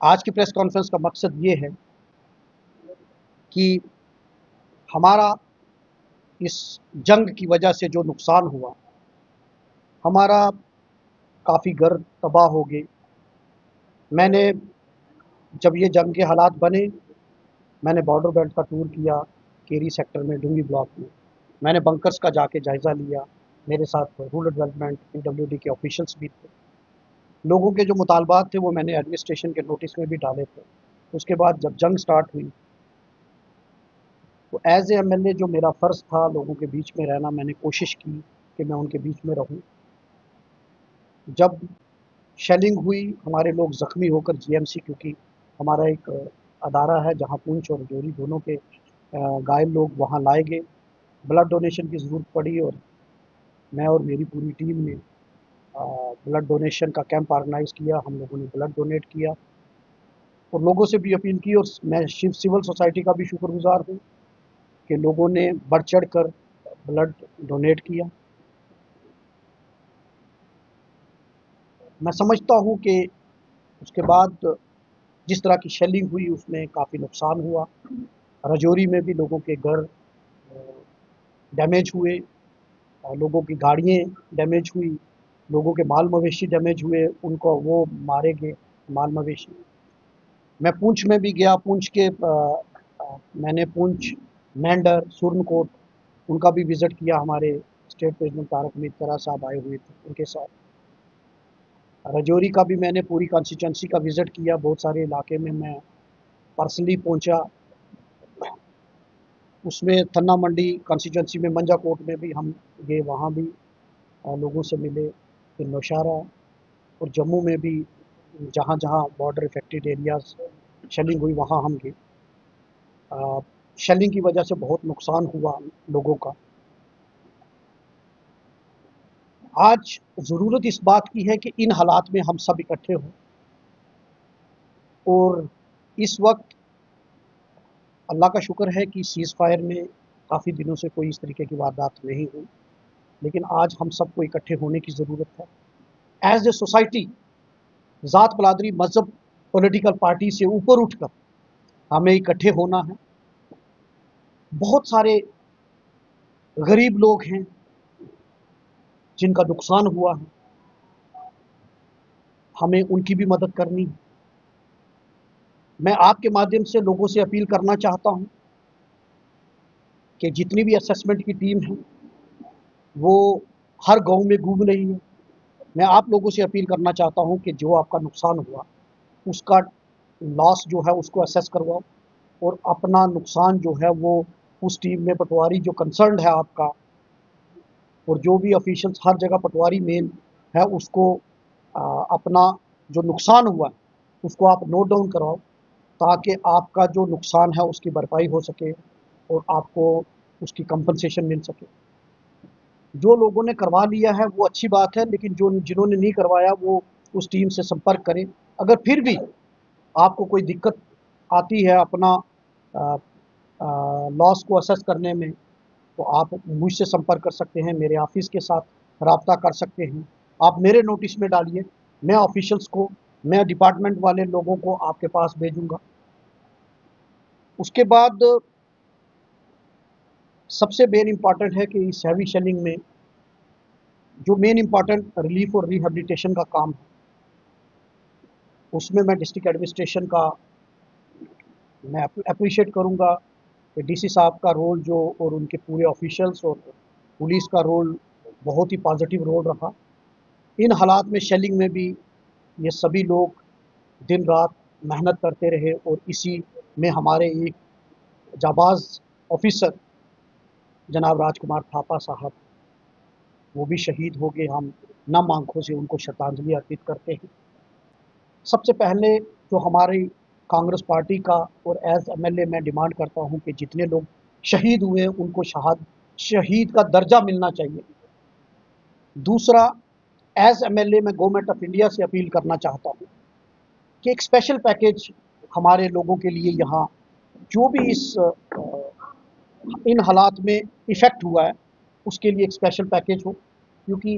आज की press conference का मकसद ये है कि हमारा इस जंग की वजह से जो नुकसान हुआ, हमारा काफ़ी घर तबाह हो गए। मैंने जब ये जंग के हालात बने, मैंने बॉर्डर बेल्ट का टूर किया, केरी सेक्टर में, डुंगी ब्लॉक में। मैंने बंकर्स का जाके जायज़ा लिया। मेरे साथ रूरल डेवलपमेंट, पीडब्ल्यूडी के ऑफिशियल्स भी थे। लोगों के जो मुतालबात थे वो मैंने एडमिनिस्ट्रेशन के नोटिस में भी डाले थे। उसके बाद जब जंग स्टार्ट हुई तो एज़ ए एमएलए जो मेरा फ़र्ज़ था लोगों के बीच में रहना, मैंने कोशिश की कि मैं उनके बीच में रहूं। जब शेलिंग हुई, हमारे लोग ज़ख्मी होकर जीएमसी, क्योंकि हमारा एक अदारा है जहां पुंछ और राजौरी दोनों के घायल लोग वहां लाए गए। ब्लड डोनेशन की ज़रूरत पड़ी और मैं और मेरी पूरी टीम ने ब्लड डोनेशन का कैंप ऑर्गेनाइज़ किया। हम लोगों ने ब्लड डोनेट किया और लोगों से भी अपील की, और मैं सिविल सोसाइटी का भी शुक्रगुज़ार हूँ कि लोगों ने बढ़ चढ़ कर ब्लड डोनेट किया। मैं समझता हूँ कि उसके बाद जिस तरह की शेलिंग हुई उसमें काफ़ी नुकसान हुआ। राजौरी में भी लोगों के घर डैमेज हुए, लोगों की गाड़ियाँ डैमेज हुई, लोगों के माल मवेशी डैमेज हुए, उनको वो मारे गए माल मवेशी। मैं पुंछ में भी गया। पुंछ के मैंने पुंछ, मेंढर, सुरनकोट उनका भी विज़िट किया। हमारे स्टेट प्रेसिडेंट तारक मेहता साहब आए हुए थे, उनके साथ। राजौरी का भी मैंने पूरी कॉन्स्टिट्यूंसी का विज़िट किया। बहुत सारे इलाके में मैं पर्सनली पहुंचा। उसमें थन्ना मंडी कॉन्स्टिट्यूंसी में मंजाकोट में भी हम गए, वहाँ भी लोगों से मिले। फिर नौशहरा और जम्मू में भी जहाँ जहाँ बॉर्डर इफेक्टेड एरियाज शेलिंग हुई वहाँ हम गए। शेलिंग की वजह से बहुत नुकसान हुआ लोगों का। आज ज़रूरत इस बात की है कि इन हालात में हम सब इकट्ठे हों, और इस वक्त अल्लाह का शुक्र है कि सीज़ फायर में काफ़ी दिनों से कोई इस तरीके की वारदात नहीं हुई। लेकिन आज हम सबको इकट्ठे होने की ज़रूरत है। एज ए सोसाइटी, ज़ात बलादरी, मज़हब, पॉलिटिकल पार्टी से ऊपर उठकर हमें इकट्ठे होना है। बहुत सारे गरीब लोग हैं जिनका नुकसान हुआ है, हमें उनकी भी मदद करनी है। मैं आपके माध्यम से लोगों से अपील करना चाहता हूं कि जितनी भी असेसमेंट की टीम है वो हर गांव में घूम रही है। मैं आप लोगों से अपील करना चाहता हूं कि जो आपका नुकसान हुआ उसका लॉस जो है उसको असेस करवाओ, और अपना नुकसान जो है वो उस टीम में, पटवारी जो कंसर्न है आपका, और जो भी ऑफिशियल्स हर जगह पटवारी मेन है, उसको अपना जो नुकसान हुआ है उसको आप नोट डाउन करवाओ, ताकि आपका जो नुकसान है उसकी भरपाई हो सके और आपको उसकी कंपनसेशन मिल सके। जो लोगों ने करवा लिया है वो अच्छी बात है, लेकिन जिन्होंने नहीं करवाया वो उस टीम से संपर्क करें। अगर फिर भी आपको कोई दिक्कत आती है अपना लॉस को असेस करने में, तो आप मुझसे संपर्क कर सकते हैं, मेरे ऑफिस के साथ रब्ता कर सकते हैं। आप मेरे नोटिस में डालिए, मैं ऑफिशियल्स को, मैं डिपार्टमेंट वाले लोगों को आपके पास भेजूंगा। उसके बाद सबसे मेन इम्पॉर्टेंट है कि इस हैवी शेलिंग में जो मेन इम्पॉर्टेंट रिलीफ और रिहेबिलिटेशन का काम है, उसमें मैं डिस्ट्रिक्ट एडमिनिस्ट्रेशन का मैं अप्रिशिएट करूंगा कि डीसी साहब का रोल जो, और उनके पूरे ऑफिशियल्स और पुलिस का रोल बहुत ही पॉजिटिव रोल रहा। इन हालात में शेलिंग में भी ये सभी लोग दिन रात मेहनत करते रहे, और इसी में हमारे एक जाबाज ऑफिसर जनाब राजकुमार थापा साहब, वो भी शहीद हो गए। हम नम आंखों से उनको श्रद्धांजलि अर्पित करते हैं। सबसे पहले जो हमारी कांग्रेस पार्टी का, और एज एमएलए मैं डिमांड करता हूं कि जितने लोग शहीद हुए उनको शहीद का दर्जा मिलना चाहिए। दूसरा, एज एमएलए मैं गवर्नमेंट ऑफ इंडिया से अपील करना चाहता हूं कि एक स्पेशल पैकेज हमारे लोगों के लिए, यहाँ जो भी इन हालात में इफ़ेक्ट हुआ है उसके लिए एक स्पेशल पैकेज हो। क्योंकि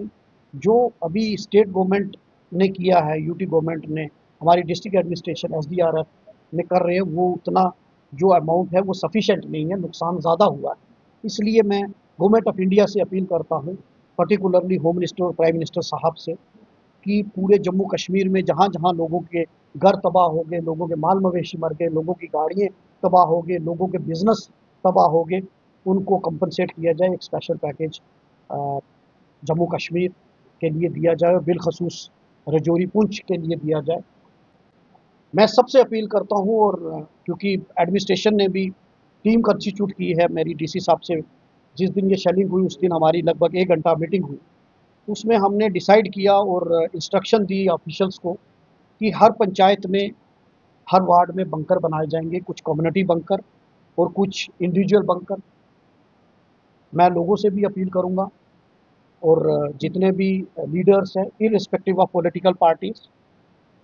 जो अभी स्टेट गवर्नमेंट ने किया है, यूटी गवर्नमेंट ने हमारी डिस्ट्रिक्ट एडमिनिस्ट्रेशन एसडीआरएफ में कर रहे हैं वो उतना जो अमाउंट है वो सफिशेंट नहीं है, नुकसान ज़्यादा हुआ है। इसलिए मैं गवर्नमेंट ऑफ इंडिया से अपील करता हूँ, पर्टिकुलरली होम मिनिस्टर और प्राइम मिनिस्टर साहब से, कि पूरे जम्मू कश्मीर में जहाँ जहाँ लोगों के घर तबाह हो गए, लोगों के माल मवेशी मर गए, लोगों की गाड़ियाँ तबाह हो गए, लोगों के बिजनेस तबाह हो गए, उनको कंपनसेट किया जाए। एक स्पेशल पैकेज जम्मू कश्मीर के लिए दिया जाए और बिलखसूस रजौरी पुंछ के लिए दिया जाए। मैं सबसे अपील करता हूँ, और क्योंकि एडमिनिस्ट्रेशन ने भी टीम कंस्टिट्यूट की है मेरी डीसी साहब से, जिस दिन ये शेलिंग हुई उस दिन हमारी लगभग 1 घंटा मीटिंग हुई। उसमें हमने डिसाइड किया और इंस्ट्रक्शन दी ऑफिशियल्स को कि हर पंचायत में, हर वार्ड में बंकर बनाए जाएंगे, कुछ कम्युनिटी बंकर और कुछ इंडिविजुअल बंकर। मैं लोगों से भी अपील करूंगा और जितने भी लीडर्स हैं इररिस्पेक्टिव ऑफ पॉलिटिकल पार्टीज,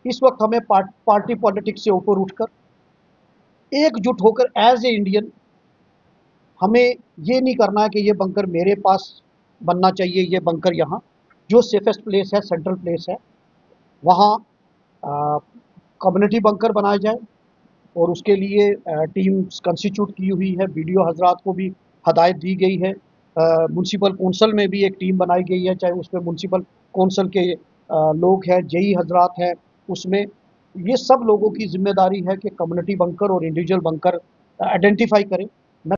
इस वक्त हमें पार्टी पॉलिटिक्स से ऊपर उठकर एकजुट होकर एज ए इंडियन हमें ये नहीं करना है कि ये बंकर मेरे पास बनना चाहिए, ये बंकर यहाँ जो सेफेस्ट प्लेस है, सेंट्रल प्लेस है, वहाँ कम्युनिटी बंकर बनाया जाए। और उसके लिए टीम्स कंस्टिट्यूट की हुई है, बीडीओ हजरात को भी हदायत दी गई है। म्यूनसिपल कौंसल में भी एक टीम बनाई गई है, चाहे उसमें म्यूनसिपल कौंसल के लोग हैं, जेई हजरात हैं, उसमें ये सब लोगों की जिम्मेदारी है कि कम्युनिटी बंकर और इंडिविजुअल बंकर आइडेंटिफाई करें। मैं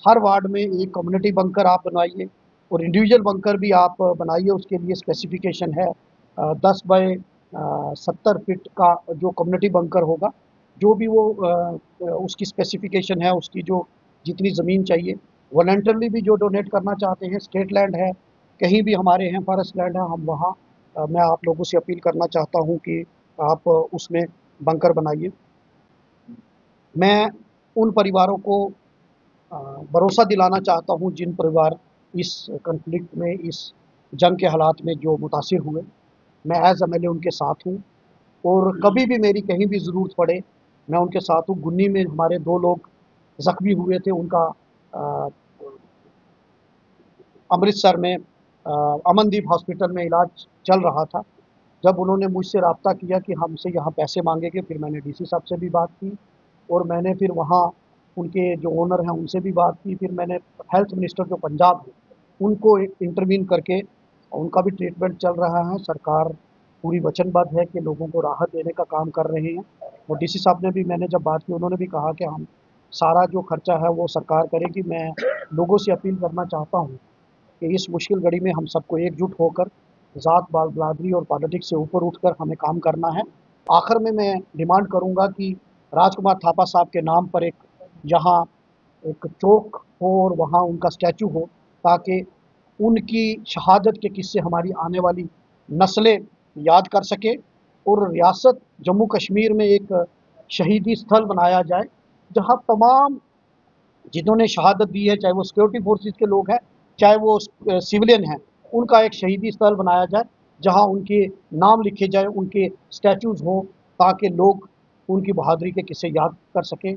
हर वार्ड में एक कम्युनिटी बंकर आप बनवाइए और इंडिविजुअल बंकर भी आप बनाइए। उसके लिए स्पेसिफिकेशन है 10 बाय 70 फीट का जो कम्युनिटी बंकर होगा, जो भी वो उसकी स्पेसिफिकेशन है, उसकी जो जितनी ज़मीन चाहिए। वॉलंटरली भी जो डोनेट करना चाहते हैं, स्टेट लैंड है, कहीं भी हमारे हैं फॉरेस्ट लैंड है, हम वहाँ मैं आप लोगों से अपील करना चाहता हूँ कि आप उसमें बंकर बनाइए। मैं उन परिवारों को भरोसा दिलाना चाहता हूँ जिन परिवार इस कॉन्फ्लिक्ट में, इस जंग के हालात में जो मुतासिर हुए। मैं एज एमएलए उनके साथ हूँ और कभी भी मेरी कहीं भी ज़रूरत पड़े मैं उनके साथ हूँ। गुन्नी में हमारे 2 लोग ज़ख्मी हुए थे, उनका अमृतसर में अमनदीप हॉस्पिटल में इलाज चल रहा था। जब उन्होंने मुझसे रब्ता किया कि हमसे यहाँ पैसे मांगेंगे, फिर मैंने डीसी साहब से भी बात की और मैंने फिर वहाँ उनके जो ओनर हैं उनसे भी बात की। फिर मैंने हेल्थ मिनिस्टर जो पंजाब है उनको इंटरवीन करके उनका भी ट्रीटमेंट चल रहा है। सरकार पूरी वचनबद्ध है कि लोगों को राहत देने का काम कर रहे हैं। और डीसी साहब ने भी, मैंने जब बात की, उन्होंने भी कहा कि हम सारा जो खर्चा है वो सरकार करेगी। मैं लोगों से अपील करना चाहता हूँ कि इस मुश्किल घड़ी में हम सबको एकजुट होकर ज़ात बरादरी और पॉलिटिक्स से ऊपर उठकर हमें काम करना है। आखिर में मैं डिमांड करूंगा कि राजकुमार थापा साहब के नाम पर एक यहाँ एक चौक हो और वहाँ उनका स्टैचू हो, ताकि उनकी शहादत के किस्से हमारी आने वाली नस्लें याद कर सके। और रियासत जम्मू कश्मीर में एक शहीदी स्थल बनाया जाए जहाँ तमाम जिन्होंने शहादत दी है, चाहे वो सिक्योरिटी फोर्सेस के लोग हैं, चाहे वो सिविलियन हैं, उनका एक शहीदी स्थल बनाया जाए जहां उनके नाम लिखे जाए, उनके स्टैचूज़ हों, ताकि लोग उनकी बहादुरी के किस्से याद कर सकें।